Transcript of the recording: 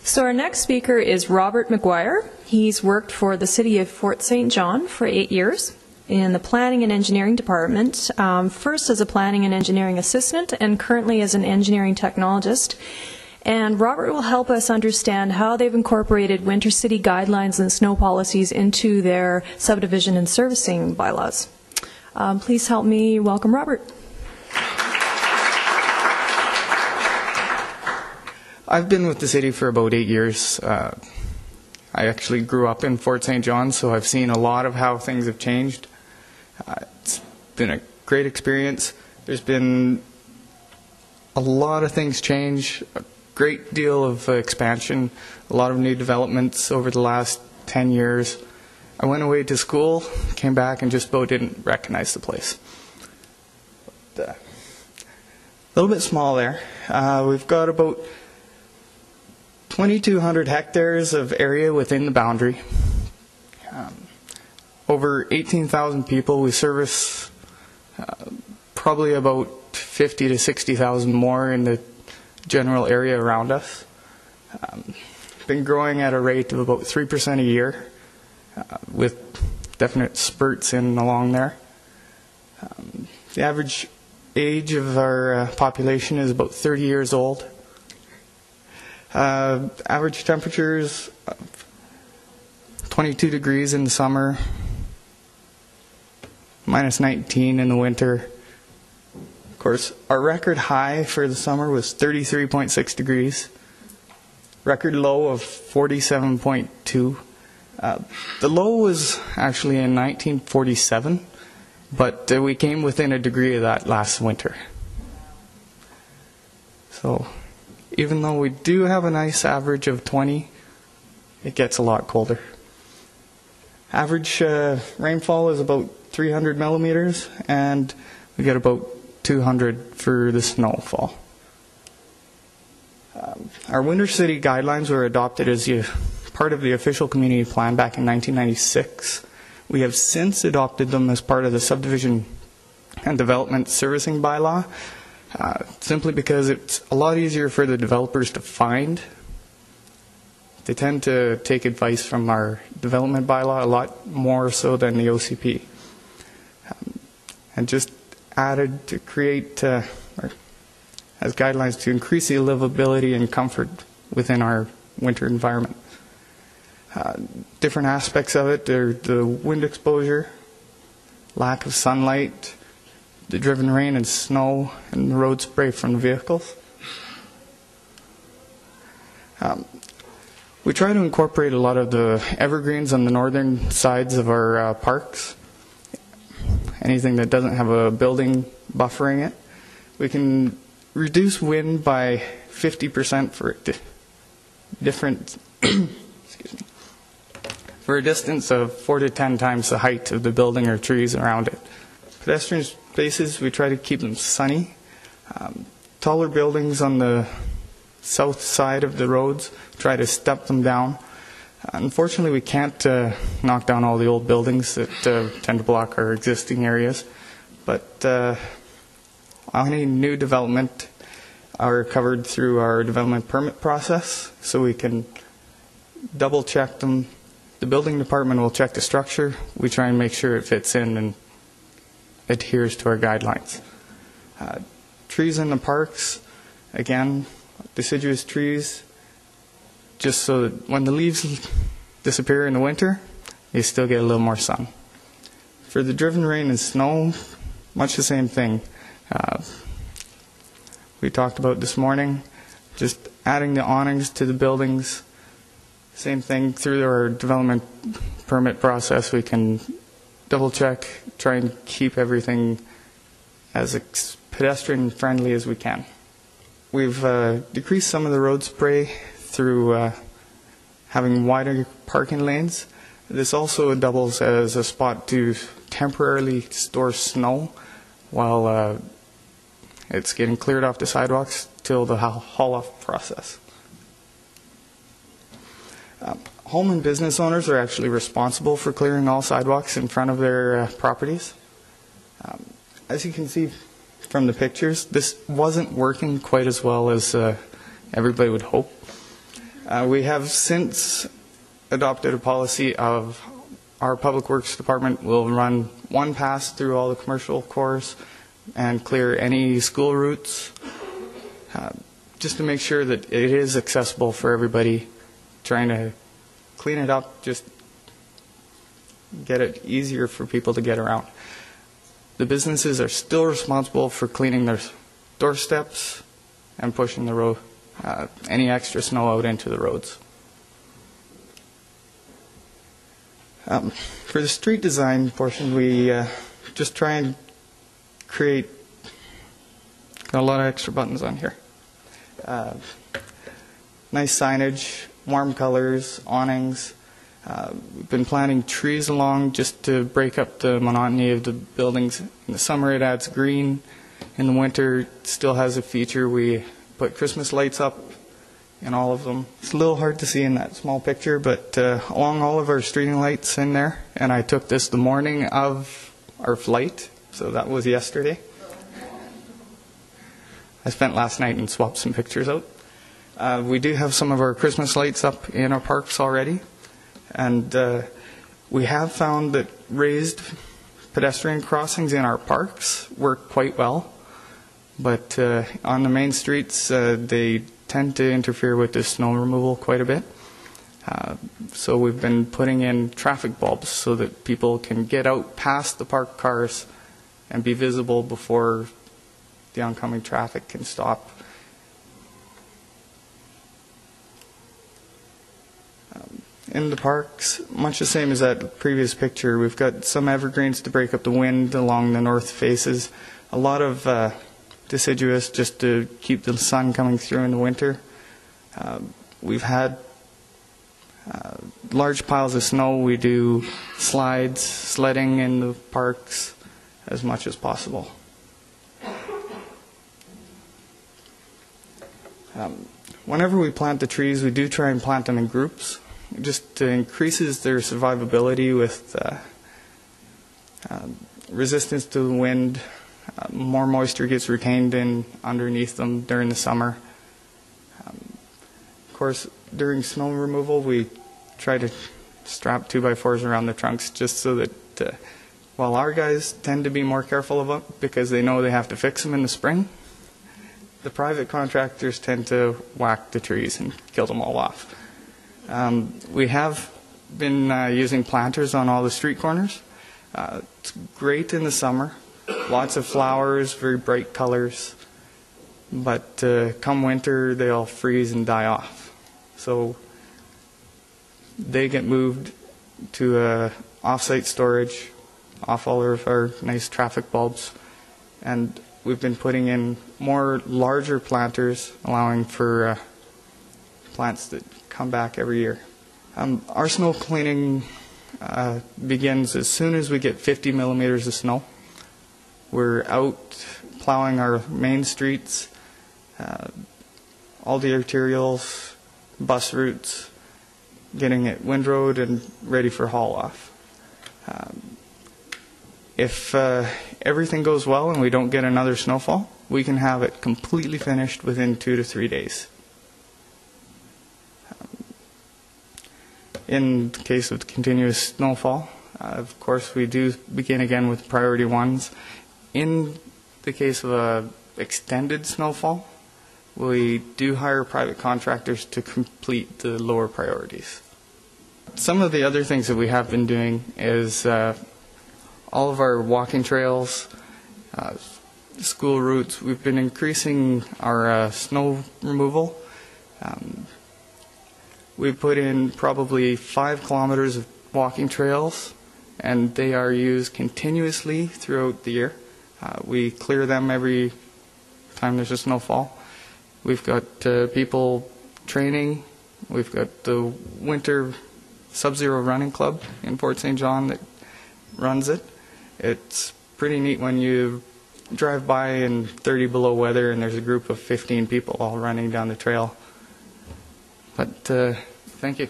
So our next speaker is Robert McGuire. He's worked for the City of Fort St. John for 8 years in the Planning and Engineering Department, first as a Planning and Engineering Assistant and currently as an Engineering Technologist. And Robert will help us understand how they've incorporated winter city guidelines and snow policies into their subdivision and servicing bylaws. Please help me welcome Robert. I've been with the city for about 8 years. I actually grew up in Fort St. John, so I've seen a lot of how things have changed. It's been a great experience. There's been a lot of things change, a great deal of expansion, a lot of new developments over the last 10 years. I went away to school, came back, and just about didn't recognize the place. But, a little bit small there. We've got about 2,200 hectares of area within the boundary. Over 18,000 people. We service probably about 50 to 60,000 more in the general area around us. Been growing at a rate of about 3% a year, with definite spurts in along there. The average age of our population is about 30 years old. Average temperatures 22 degrees in the summer, minus 19 in the winter. Of course, our record high for the summer was 33.6 degrees. Record low of 47.2. The low was actually in 1947, but we came within a degree of that last winter. So even though we do have a nice average of 20, it gets a lot colder. Average rainfall is about 300 millimeters, and we get about 200 for the snowfall. Our winter city guidelines were adopted as part of the official community plan back in 1996. We have since adopted them as part of the subdivision and development servicing bylaw, simply because it's a lot easier for the developers to find. They tend to take advice from our development bylaw a lot more so than the OCP. And just added to create, or as guidelines to increase the livability and comfort within our winter environment. Different aspects of it are the wind exposure, lack of sunlight, the driven rain and snow, and the road spray from the vehicles. We try to incorporate a lot of the evergreens on the northern sides of our parks. Anything that doesn't have a building buffering it. We can reduce wind by 50% for different excuse me, for a distance of 4 to 10 times the height of the building or trees around it. Pedestrian spaces, we try to keep them sunny. Taller buildings on the south side of the roads, try to step them down. Unfortunately, we can't knock down all the old buildings that tend to block our existing areas, but any new development are covered through our development permit process, so we can double check them. The building department will check the structure. We try and make sure it fits in and adheres to our guidelines. Trees in the parks, again, deciduous trees, just so that when the leaves disappear in the winter, you still get a little more sun. For the driven rain and snow, much the same thing. We talked about this morning, just adding the awnings to the buildings. Same thing through our development permit process. We can double check, try and keep everything as pedestrian friendly as we can. We've decreased some of the road spray through having wider parking lanes. This also doubles as a spot to temporarily store snow while it's getting cleared off the sidewalks till the haul-off process. Home and business owners are actually responsible for clearing all sidewalks in front of their properties. As you can see from the pictures, this wasn't working quite as well as everybody would hope. We have since adopted a policy of our Public Works Department will run one pass through all the commercial cores and clear any school routes, just to make sure that it is accessible for everybody. Trying to clean it up, just get it easier for people to get around. The businesses are still responsible for cleaning their doorsteps and pushing the road, any extra snow out into the roads. For the street design portion, we just try and create, got a lot of extra buttons on here. Nice signage, warm colors, awnings. We've been planting trees along just to break up the monotony of the buildings. In the summer it adds green. In the winter it still has a feature. We put Christmas lights up in all of them. It's a little hard to see in that small picture, but along all of our street lights in there, and I took this the morning of our flight, so that was yesterday. I spent last night and swapped some pictures out. We do have some of our Christmas lights up in our parks already, and we have found that raised pedestrian crossings in our parks work quite well, but on the main streets they tend to interfere with the snow removal quite a bit. So we've been putting in traffic bulbs so that people can get out past the parked cars and be visible before the oncoming traffic can stop. In the parks, much the same as that previous picture, we've got some evergreens to break up the wind along the north faces. A lot of deciduous just to keep the sun coming through in the winter. We've had large piles of snow. We do slides, sledding in the parks as much as possible. Whenever we plant the trees, we do try and plant them in groups. It just increases their survivability with resistance to the wind. More moisture gets retained in underneath them during the summer. Of course, during snow removal, we try to strap 2x4s around the trunks just so that while our guys tend to be more careful of them because they know they have to fix them in the spring, the private contractors tend to whack the trees and kill them all off. We have been using planters on all the street corners. It's great in the summer. Lots of flowers, very bright colors. But come winter, they'll freeze and die off. So they get moved to off-site storage, off all of our nice traffic bulbs. And we've been putting in more larger planters, allowing for plants that come back every year. Our snow cleaning begins as soon as we get 50 millimeters of snow. We're out plowing our main streets, all the arterials, bus routes, getting it windrowed and ready for haul off. If everything goes well and we don't get another snowfall, we can have it completely finished within 2 to 3 days. In the case of continuous snowfall, of course, we do begin again with priority ones. In the case of an extended snowfall, we do hire private contractors to complete the lower priorities. Some of the other things that we have been doing is all of our walking trails, school routes. We've been increasing our snow removal. We put in probably 5 kilometers of walking trails, and they are used continuously throughout the year. We clear them every time there's a snowfall. We've got people training. We've got the Winter Sub-Zero Running Club in Fort St. John that runs it. It's pretty neat when you drive by in 30 below weather and there's a group of 15 people all running down the trail. But thank you.